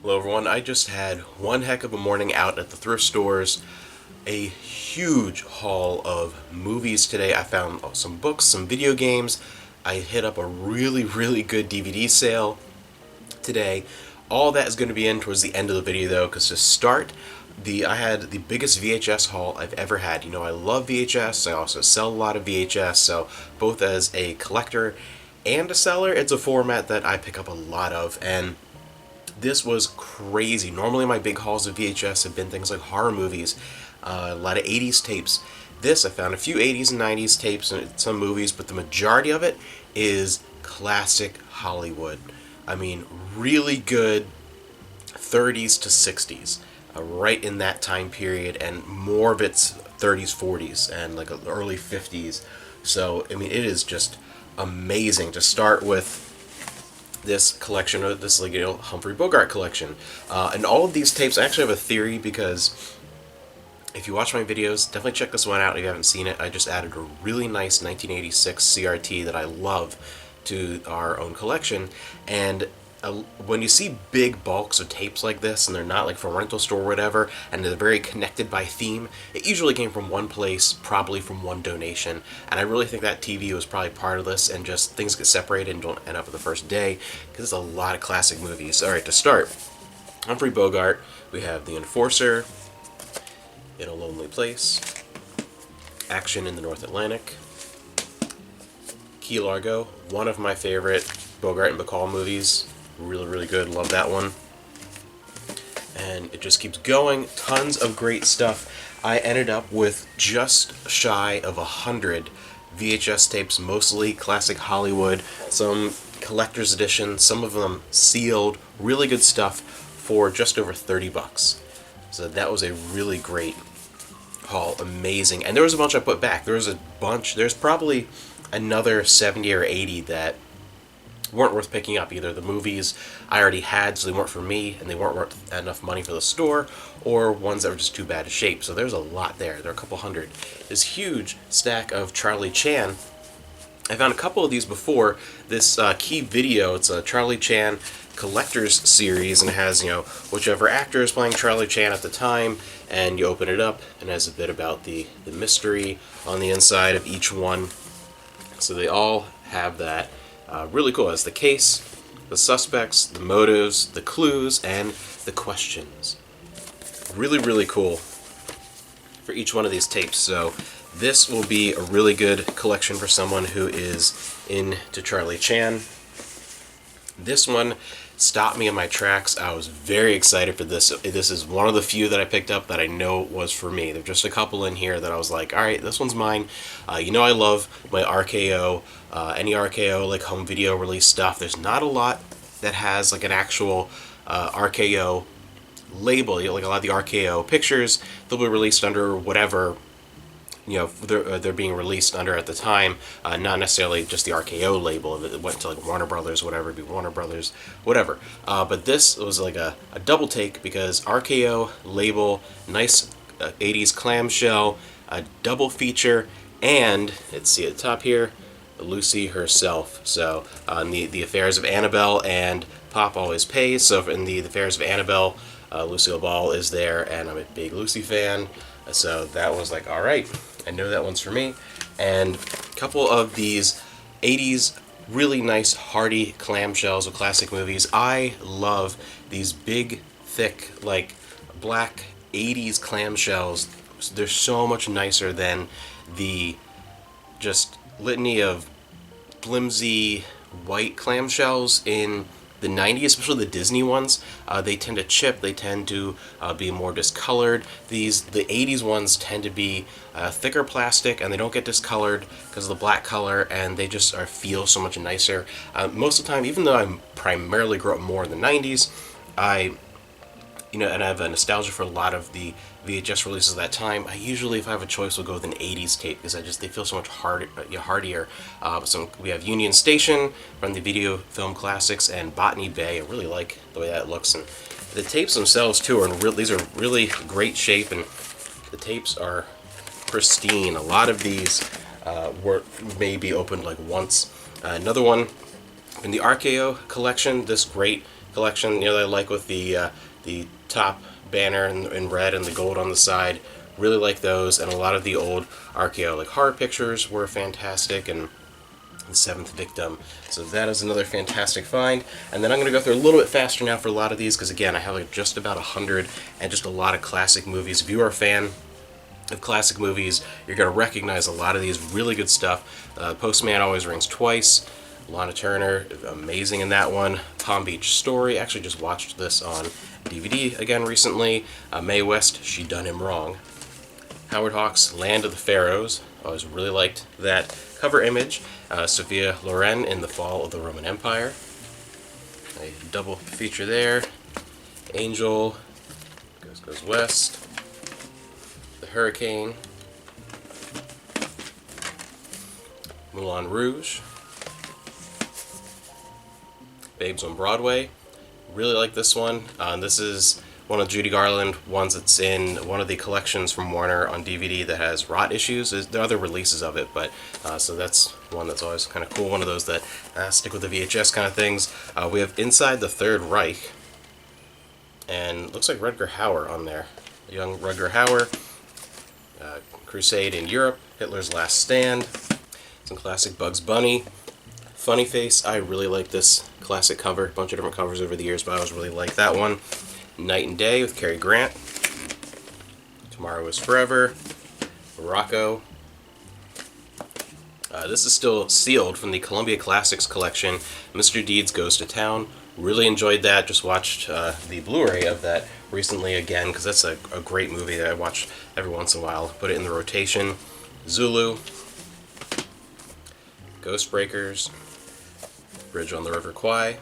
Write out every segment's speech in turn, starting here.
Hello everyone, I just had one heck of a morning out at the thrift stores. A huge haul of movies today. I found some books, some video games. I hit up a really good DVD sale today. All that is going to be in towards the end of the video though, because to start, I had the biggest VHS haul I've ever had. You know, I love VHS. I also sell a lot of VHS, so both as a collector and a seller, it's a format that I pick up a lot of, and this was crazy. Normally my big hauls of VHS have been things like horror movies, a lot of 80s tapes. This, I found a few 80s and 90s tapes and some movies, but the majority of it is classic Hollywood. I mean, really good 30s to 60s, right in that time period, and more of it's 30s, 40s, and like early 50s. So, I mean, it is just amazing to start with this collection of this, like, Humphrey Bogart collection, and all of these tapes. I actually have a theory, because if you watch my videos, definitely check this one out if you haven't seen it. I just added a really nice 1986 CRT that I love to our own collection, and when you see big bulks of tapes like this, and they're not like from a rental store or whatever, and they're very connected by theme, it usually came from one place, probably from one donation. And I really think that TV was probably part of this, and just things get separated and don't end up at the first day, because it's a lot of classic movies. Alright, to start, Humphrey Bogart, we have The Enforcer, In a Lonely Place, Action in the North Atlantic, Key Largo, one of my favorite Bogart and Bacall movies. Really good, love that one. And it just keeps going, tons of great stuff. I ended up with just shy of 100 VHS tapes, mostly classic Hollywood, some collector's edition, some of them sealed, really good stuff for just over 30 bucks. So that was a really great haul, amazing. And there was a bunch I put back. There's probably another 70 or 80 that weren't worth picking up. Either the movies I already had, so they weren't for me, and they weren't worth enough money for the store, or ones that were just too bad of shape. So there's a lot there. There are a couple hundred. This huge stack of Charlie Chan. I found a couple of these before. This Key Video, it's a Charlie Chan collector's series, and it has, whichever actor is playing Charlie Chan at the time, and you open it up, and it has a bit about the mystery on the inside of each one. So they all have that. Really cool. It has the case, the suspects, the motives, the clues, and the questions. Really cool for each one of these tapes. So this will be a really good collection for someone who is into Charlie Chan. This one stopped me in my tracks. I was very excited for this. This is one of the few that I picked up that I know was for me. There's just a couple in here that I was like, all right, this one's mine. I love my RKO, any RKO like home video release stuff. There's not a lot that has like an actual RKO label. Like a lot of the RKO pictures, they'll be released under whatever they're being released under at the time, not necessarily just the RKO label. If it went to like Warner Brothers, whatever, it'd be Warner Brothers, whatever. But this was like a double take, because RKO label, nice 80s clamshell, a double feature, and let's see at the top here, Lucy herself. So the Affairs of Annabelle and Pop Always Pays. So in the Affairs of Annabelle, Lucille Ball is there, and I'm a big Lucy fan. So that was like, all right, I know that one's for me. And a couple of these 80s really nice hearty clamshells of classic movies. I love these big, thick, like black 80s clamshells. They're so much nicer than the just litany of flimsy white clamshells in the 90s, especially the Disney ones. They tend to chip, they tend to be more discolored. The 80s ones tend to be thicker plastic, and they don't get discolored because of the black color, and they just feel so much nicer. Most of the time, even though I primarily grew up more in the 90s, and I have a nostalgia for a lot of the VHS releases of that time. I usually, if I have a choice, will go with an 80s tape, because they feel so much hardier. So we have Union Station from the Video Film Classics, and Botany Bay. I really like the way that looks, and the tapes themselves too these are really great shape, and the tapes are pristine. A lot of these were maybe opened like once. Another one in the RKO collection, this great collection, that I like with the top banner in red and the gold on the side. Really like those, and a lot of the old RKO like horror pictures were fantastic, and the Seventh Victim. So that is another fantastic find. And then I'm going to go through a little bit faster now for a lot of these, because again, I have like just about 100 and just a lot of classic movies. If you are a fan of classic movies, you're going to recognize a lot of these really good stuff. Postman Always Rings Twice, Lana Turner, amazing in that one. Palm Beach Story, actually just watched this on DVD again recently. Mae West, She Done Him Wrong. Howard Hawks' Land of the Pharaohs, always really liked that cover image. Sophia Loren in The Fall of the Roman Empire. A double feature there. Angel, Goes West. The Hurricane. Moulin Rouge. Babes on Broadway. Really like this one. This is one of Judy Garland ones that's in one of the collections from Warner on DVD that has rot issues. There are other releases of it, but so that's one that's always kind of cool. One of those that stick with the VHS kind of things. We have Inside the Third Reich, and looks like Rutger Hauer on there. Young Rutger Hauer. Crusade in Europe. Hitler's Last Stand. Some classic Bugs Bunny. Funny Face. I really like this classic cover. A bunch of different covers over the years, but I always really like that one. Night and Day with Cary Grant. Tomorrow is Forever. Morocco. This is still sealed from the Columbia Classics collection. Mr. Deeds Goes to Town. Really enjoyed that. Just watched the Blu-ray of that recently again, because that's a great movie that I watch every once in a while. Put it in the rotation. Zulu. Ghost Breakers. Bridge on the River Kwai.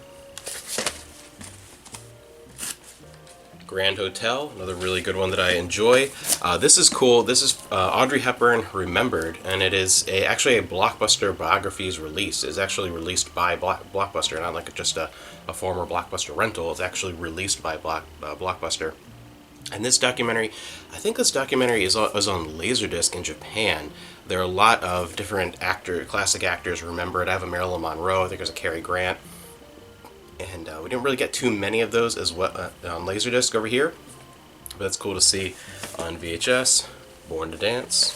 Grand Hotel, another really good one that I enjoy. This is cool. This is Audrey Hepburn Remembered, and it is actually a Blockbuster Biographies release. It's actually released by Blockbuster, not like just a former Blockbuster rental. It's actually released by Blockbuster. And this documentary, I think this documentary is on Laserdisc in Japan. There are a lot of different classic actors remembered. I have a Marilyn Monroe, I think there's a Cary Grant. And we didn't really get too many of those as well on Laserdisc over here. But it's cool to see on VHS. Born to Dance.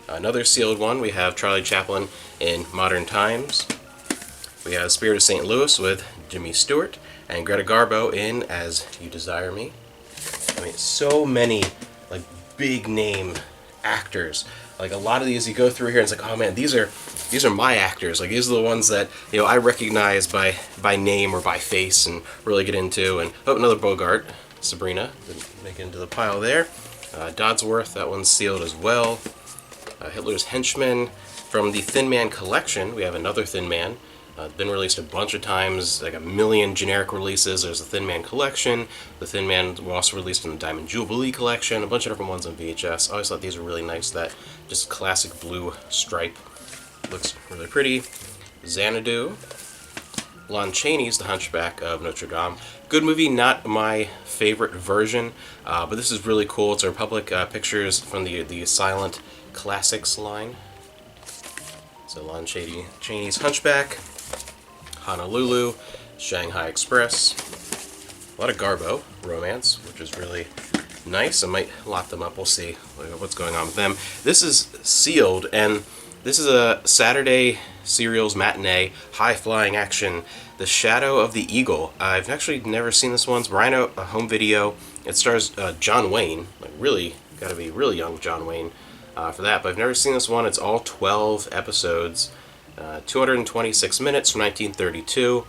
Another sealed one, we have Charlie Chaplin in Modern Times. We have Spirit of St. Louis with Jimmy Stewart. And Greta Garbo in As You Desire Me. I mean, so many like big name actors. Like a lot of these you go through here and it's like, oh man, these are my actors. Like these are the ones that I recognize by name or by face and really get into. And another Bogart, Sabrina, didn't make it into the pile there. Dodsworth, that one's sealed as well. Hitler's Henchman. From the Thin Man collection, we have another Thin Man. Been released a bunch of times, like a million generic releases. There's the Thin Man collection. The Thin Man were also released in the Diamond Jubilee collection. A bunch of different ones on VHS. I always thought these were really nice. That just classic blue stripe looks really pretty. Xanadu. Lon Chaney's The Hunchback of Notre Dame. Good movie, not my favorite version, but this is really cool. It's a Republic Pictures from the Silent Classics line. So Lon Chaney's Hunchback. Honolulu, Shanghai Express, a lot of Garbo romance, which is really nice. I might lock them up. We'll see what's going on with them. This is sealed, and this is a Saturday serials matinee, high-flying action. The Shadow of the Eagle. I've actually never seen this one. It's Rhino home video. It stars John Wayne. Like really, got to be really young John Wayne for that. But I've never seen this one. It's all 12 episodes. 226 minutes from 1932.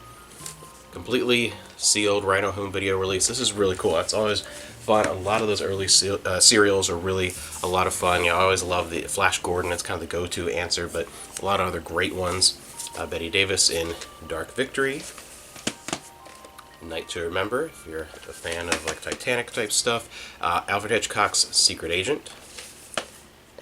Completely sealed Rhino home video release. This is really cool. It's always fun. A lot of those early serials are really a lot of fun. I always love the Flash Gordon. It's kind of the go-to answer, but a lot of other great ones. Betty Davis in Dark Victory. Night to Remember, if you're a fan of like Titanic type stuff. Alfred Hitchcock's Secret Agent.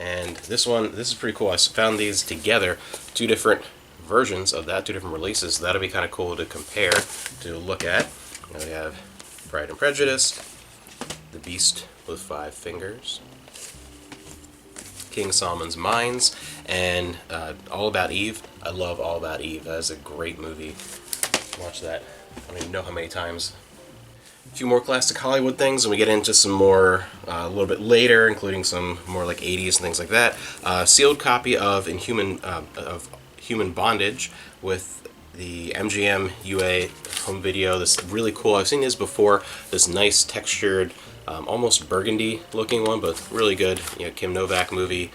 And this is pretty cool. I found these together, two different versions of that, two different releases. So that'll be kind of cool to compare, to look at. Now we have Pride and Prejudice, The Beast with Five Fingers, King Solomon's Mines, and All About Eve. I love All About Eve. That is a great movie. Watch that I don't even know how many times. A few more classic Hollywood things, and we get into some more a little bit later, including some more like 80s and things like that. Sealed copy of Human Bondage with the MGM UA home video. This is really cool. I've seen this before. This nice textured, almost burgundy looking one, but really good. Kim Novak movie.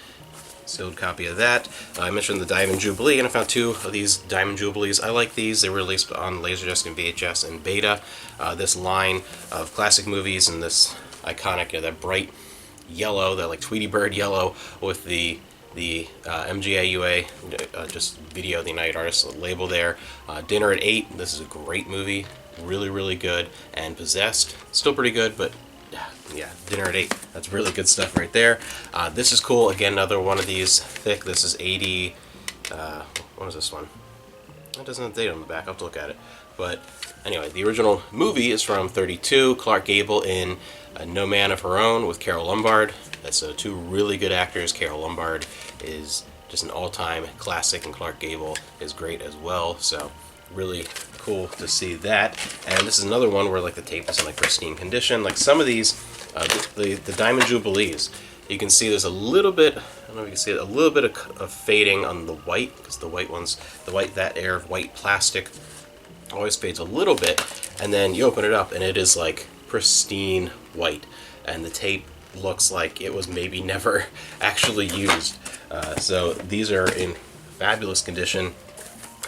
Sealed copy of that. I mentioned the Diamond Jubilee, and I found 2 of these Diamond Jubilees. I like these. They were released on Laserdisc and VHS and Beta. This line of classic movies and this iconic, that bright yellow, that like Tweety Bird yellow with the MGA UA just video, the United Artists label there. Dinner at 8. This is a great movie. Really, really good. And Possessed. Still pretty good, but yeah, Dinner at 8. That's really good stuff right there. This is cool. Again, another one of these thick. This is 80. What is this one? It doesn't have a date on the back. I'll have to look at it. But anyway, the original movie is from 32. Clark Gable in No Man of Her Own with Carole Lombard. That's 2 really good actors. Carole Lombard is just an all-time classic, and Clark Gable is great as well. So really cool to see that. And this is another one where like the tape is in like pristine condition. Like some of these, the Diamond Jubilees, you can see there's a little bit, I don't know if you can see it, a little bit of fading on the white, because the white ones, that air of white plastic always fades a little bit, and then you open it up and it is like pristine white, and the tape looks like it was maybe never actually used. So these are in fabulous condition.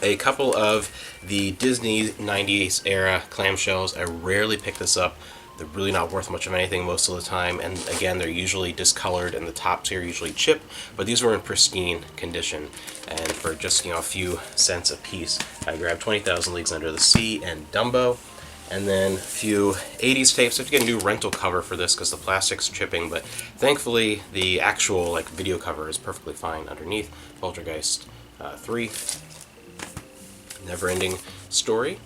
A couple of the Disney 90s era clamshells. I rarely pick this up. They're really not worth much of anything most of the time, and again, they're usually discolored and the tops here usually chip, but these were in pristine condition, and for just a few cents a piece, I grabbed 20,000 Leagues Under the Sea and Dumbo, and then a few 80s tapes. I have to get a new rental cover for this because the plastic's chipping, but thankfully the actual like video cover is perfectly fine underneath. Poltergeist 3, Never-Ending Story,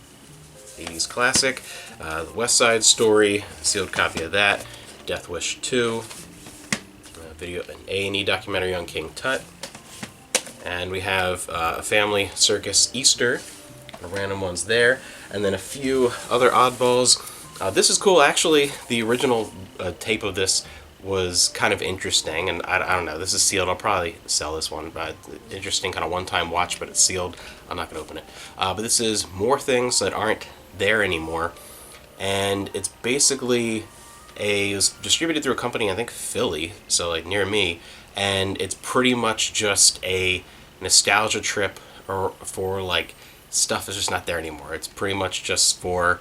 80s classic, The West Side Story, sealed copy of that, Death Wish 2, video, an A&E documentary on King Tut, and we have a Family Circus Easter, random ones there, and then a few other oddballs. This is cool, actually. The original tape of this was kind of interesting, and I don't know, this is sealed. I'll probably sell this one, but interesting kind of one-time watch, but it's sealed. I'm not going to open it. But this is more things that aren't there anymore, and it's basically it was distributed through a company, I think Philly, so like near me, and it's pretty much just a nostalgia trip for like stuff that's just not there anymore. It's pretty much just for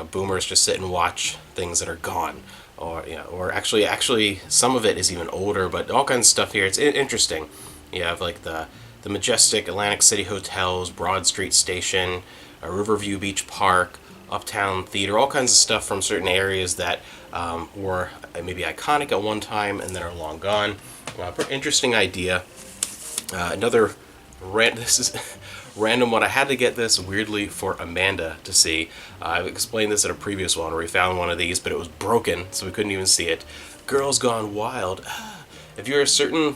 boomers just sit and watch things that are gone, or actually some of it is even older, but all kinds of stuff here. It's interesting. You have like the majestic Atlantic City hotels, Broad Street Station, Riverview Beach Park, Uptown Theater, all kinds of stuff from certain areas that were maybe iconic at one time and then are long gone. Interesting idea. This is random one. I had to get this weirdly for Amanda to see. I've explained this at a previous one where we found one of these, but it was broken, so we couldn't even see it. Girls Gone Wild. If you're a certain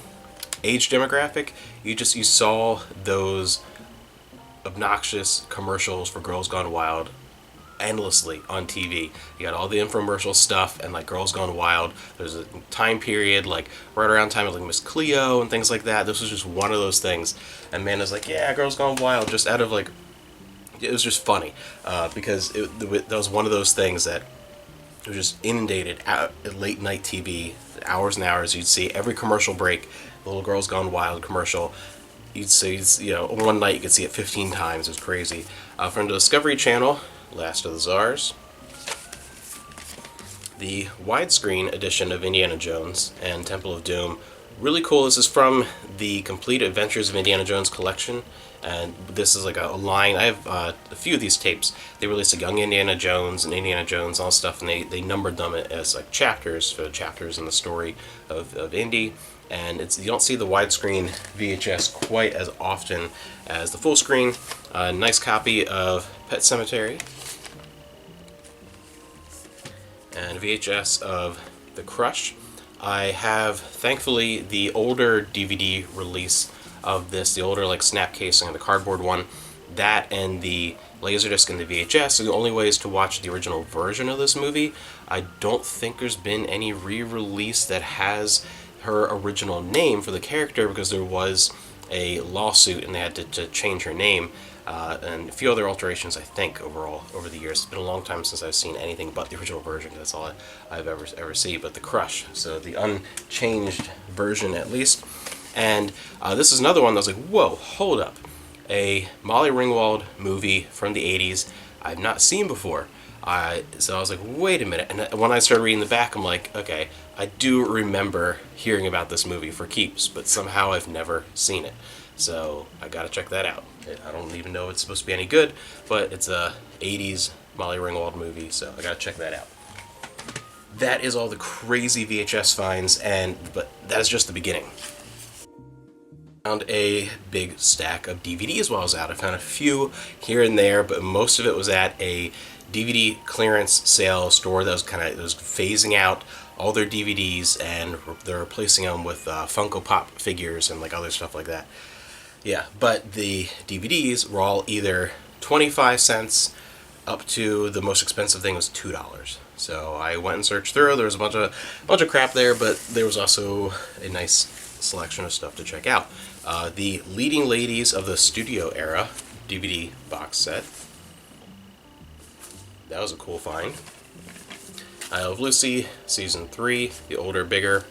age demographic, you saw those obnoxious commercials for Girls Gone Wild endlessly on TV. You got all the infomercial stuff and like Girls Gone Wild. There's a time period like right around time of like Miss Cleo and things like that. This was just one of those things. And Amanda's like, yeah, Girls Gone Wild, just out of like, it was just funny because that was one of those things that it was just inundated at late night TV, hours and hours. You'd see every commercial break, the little Girls Gone Wild commercial. You'd see, one night you could see it 15 times. It was crazy. From the Discovery Channel, Last of the Tsars, the widescreen edition of Indiana Jones and Temple of Doom. Really cool. This is from the Complete Adventures of Indiana Jones collection, and this is like a line. I have a few of these tapes. They released a Young Indiana Jones and Indiana Jones, all stuff, and they numbered them as like chapters for chapters in the story of Indy. And you don't see the widescreen VHS quite as often as the full screen. Nice copy of Pet Sematary, and VHS of The Crush. I have, thankfully, the older DVD release of this, the older like snap casing and the cardboard one. That and the Laserdisc and the VHS. So the only way is to watch the original version of this movie. I don't think there's been any re-release that has her original name for the character, because there was a lawsuit and they had to change her name, and a few other alterations, I think, overall over the years. It's been a long time since I've seen anything but the original version. That's all I've ever seen, but the Crush, so the unchanged version at least. And this is another one that was like, whoa, hold up. A Molly Ringwald movie from the 80s I've not seen before. So I was like, wait a minute. And when I started reading the back, I'm like, okay, I do remember hearing about this movie for keeps, but somehow I've never seen it. So I gotta check that out. I don't even know if it's supposed to be any good, but it's a 80s Molly Ringwald movie, so I gotta check that out. That is all the crazy VHS finds, but that is just the beginning. Found a big stack of DVDs while I was out. I found a few here and there, but most of it was at a DVD clearance sale store that was phasing out all their DVDs, and they're replacing them with Funko Pop figures and like other stuff like that. Yeah, but the DVDs were all either 25 cents up to the most expensive thing was $2. So I went and searched through. There was a bunch of crap there, but there was also a nice selection of stuff to check out. The Leading Ladies of the Studio Era DVD box set. That was a cool find. I Love Lucy Season 3, the older, bigger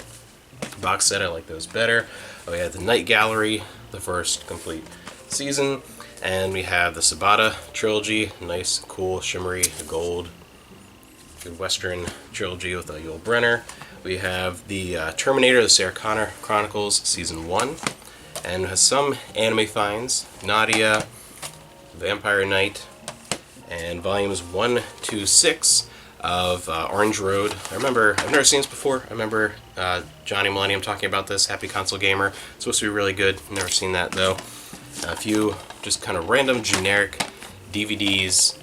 box set. I like those better. We had the Night Gallery, the first complete season. And we have the Sabata trilogy, nice, cool, shimmery gold, good Western trilogy with Yul Brynner. We have the Terminator, the Sarah Connor Chronicles, Season 1. And has some anime finds, Nadia, Vampire Knight, and volumes 1 to 6 of Orange Road. I've never seen this before. I remember Johnny Millennium talking about this, Happy Console Gamer. It's supposed to be really good. Never seen that though. A few just kind of random generic DVDs.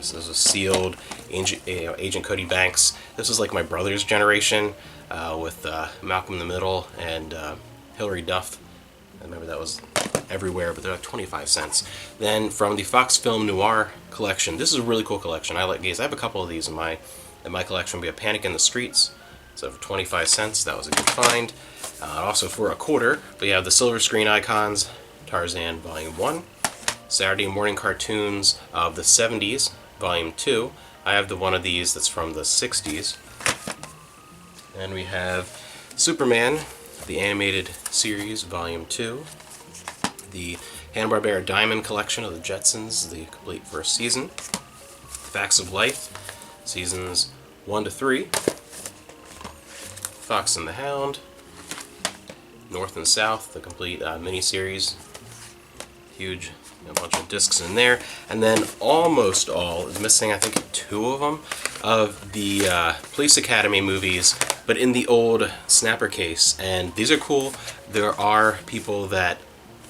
So this was sealed. Agent Cody Banks. This was like my brother's generation with Malcolm in the Middle and Hilary Duff. I remember that was everywhere, but they're like 25 cents. Then from the Fox Film Noir collection, this is a really cool collection. I like these. I have a couple of these in my collection. We have Panic in the Streets, so for 25 cents, that was a good find. Also for a quarter, we have the Silver Screen Icons, Tarzan Volume 1, Saturday Morning Cartoons of the 70s, Volume 2. I have the one of these that's from the 60s. And we have Superman, the animated series, Volume 2. The Hanna-Barbera Diamond Collection of the Jetsons, the complete first season. Facts of Life, Seasons 1 to 3. Fox and the Hound. North and South, the complete miniseries. Huge, a bunch of discs in there. And then almost all, is missing I think 2 of them, of the Police Academy movies, but in the old snapper case. And these are cool. There are people that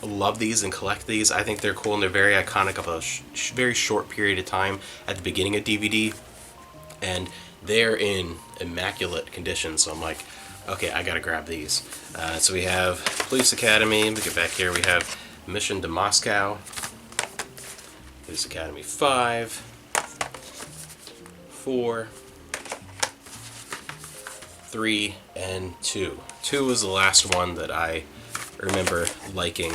love these and collect these. I think they're cool, and they're very iconic of a very short period of time at the beginning of DVD. And they're in immaculate condition, so I'm like, okay, I gotta grab these. So we have Police Academy. Let me get back here. We have Mission to Moscow, Police Academy 5, 4, 3, and 2. 2 was the last one that I remember liking,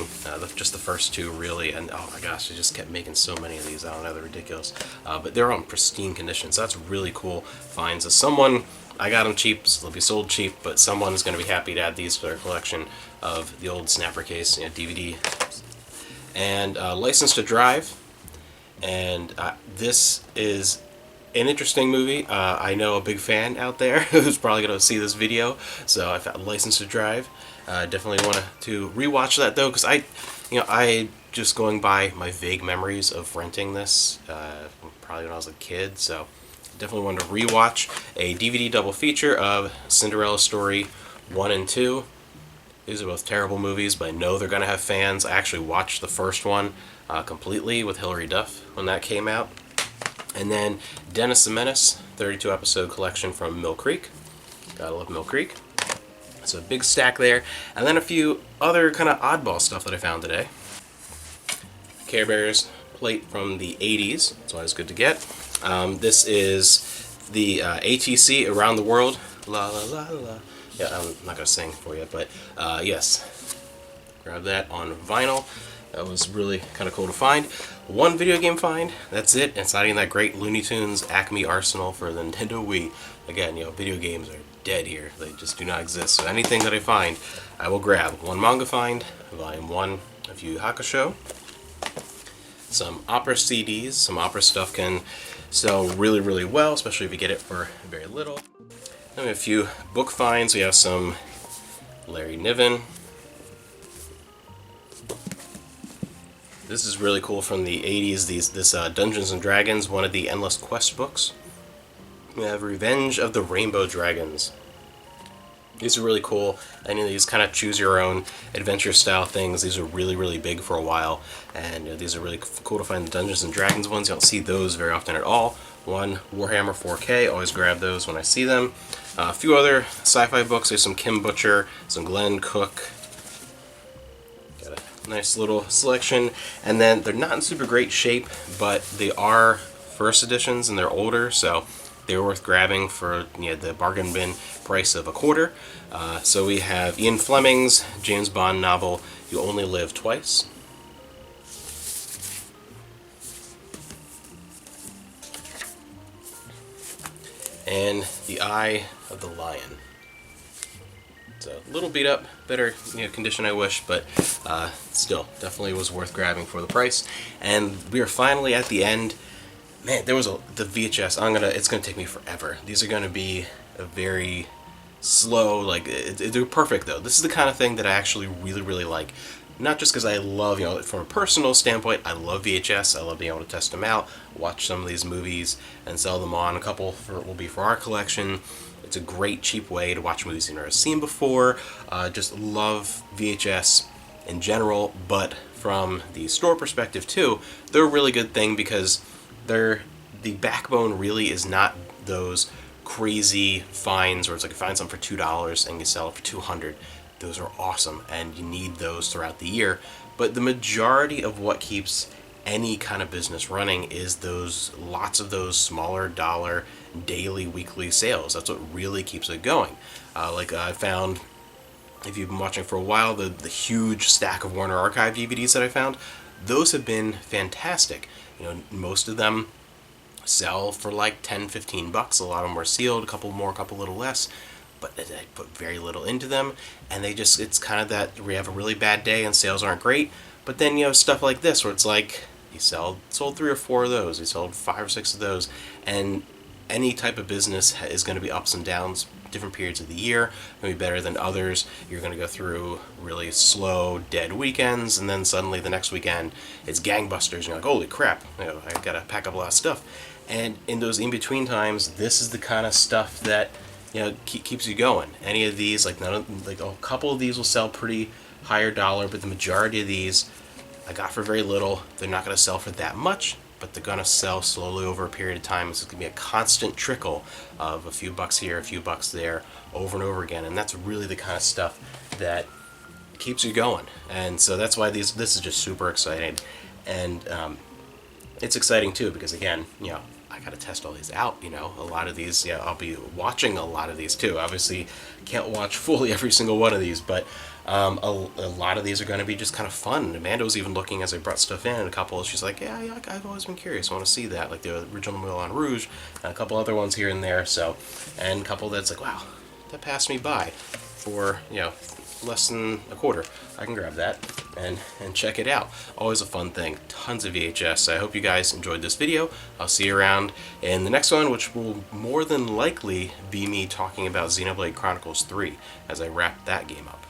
just the first 2 really, and oh my gosh, they just kept making so many of these. I don't know, they're ridiculous. But they're on pristine condition, so that's really cool finds. As someone, I got them cheap, so they'll be sold cheap, but someone's going to be happy to add these to their collection of the old snapper case, DVD. And License to Drive, and this is an interesting movie. I know a big fan out there who's probably going to see this video, so I found License to Drive. Definitely want to rewatch that though, because I just going by my vague memories of renting this, probably when I was a kid, so definitely wanted to rewatch a DVD double feature of Cinderella Story 1 and 2. These are both terrible movies, but I know they're going to have fans. I actually watched the first one completely with Hilary Duff when that came out. And then Dennis the Menace, 32 episode collection from Mill Creek. Gotta love Mill Creek. So a big stack there. And then a few other kind of oddball stuff that I found today. Care Bears plate from the 80s. It's always good to get. This is the ATC Around the World. La la la la. Yeah, I'm not going to sing for you, but yes. Grab that on vinyl. That was really kind of cool to find. One video game find, that's it. It's not even that great. Looney Tunes Acme Arsenal for the Nintendo Wii. Again, video games are dead here. They just do not exist. So anything that I find, I will grab. One manga find, volume 1 of Yu Yu Hakusho. Some opera CDs. Some opera stuff can sell really, really well, especially if you get it for very little. Then we have a few book finds. We have some Larry Niven. This is really cool from the 80s. This Dungeons and Dragons, one of the Endless Quest books. We have Revenge of the Rainbow Dragons. These are really cool. Any of these kind of choose your own adventure style things. These are really, really big for a while. And these are really cool to find. The Dungeons and Dragons ones, you don't see those very often at all. One Warhammer 4K, always grab those when I see them. A few other sci-fi books. There's some Kim Butcher, some Glenn Cook. Got a nice little selection. And then they're not in super great shape, but they are first editions and they're older, so they were worth grabbing for the bargain bin price of $25. So we have Ian Fleming's James Bond novel, You Only Live Twice. And The Eye of the Lion. It's a little beat up, better condition I wish, but still, definitely was worth grabbing for the price. And we are finally at the end. Man, there was the VHS. It's gonna take me forever. These are gonna be a very slow. They're perfect though. This is the kind of thing that I actually really, really like. Not just because I love, from a personal standpoint, I love VHS. I love being able to test them out, watch some of these movies, and sell them on. A couple will be for our collection. It's a great, cheap way to watch movies you've never seen before. Just love VHS in general, but from the store perspective too, they're a really good thing because the backbone really is not those crazy finds where it's like you find something for $2 and you sell it for $200. Those are awesome and you need those throughout the year. But the majority of what keeps any kind of business running is lots of those smaller dollar daily, weekly sales. That's what really keeps it going. I found, if you've been watching for a while, the huge stack of Warner Archive DVDs that I found, those have been fantastic. Most of them sell for like $10-15. A lot of them are sealed, a couple more, a couple little less, but I put very little into them, and it's kind of that we have a really bad day and sales aren't great, but then stuff like this where it's like you sold 3 or 4 of those, you sold 5 or 6 of those, and any type of business is going to be ups and downs. Different periods of the year going to be better than others. You're going to go through really slow, dead weekends, and then suddenly the next weekend it's gangbusters. And you're like, holy crap, I got to pack up a lot of stuff. And in those in-between times, this is the kind of stuff that keeps you going. Any of these, a couple of these will sell pretty higher dollar, but the majority of these I got for very little. They're not going to sell for that much, but they're going to sell slowly over a period of time. It's going to be a constant trickle of a few bucks here, a few bucks there, over and over again. And that's really the kind of stuff that keeps you going. And so that's why this is just super exciting. And it's exciting too because, again, I got to test all these out. A lot of these, I'll be watching a lot of these too. Obviously, can't watch fully every single one of these, but a lot of these are going to be just kind of fun. Amanda was even looking as I brought stuff in, and a couple, she's like, yeah, I've always been curious. I want to see that, like the original Moulin Rouge, and a couple other ones here and there. So, and a couple that's like, wow, that passed me by for less than $25. I can grab that and check it out. Always a fun thing. Tons of VHS. I hope you guys enjoyed this video. I'll see you around in the next one, which will more than likely be me talking about Xenoblade Chronicles 3 as I wrap that game up.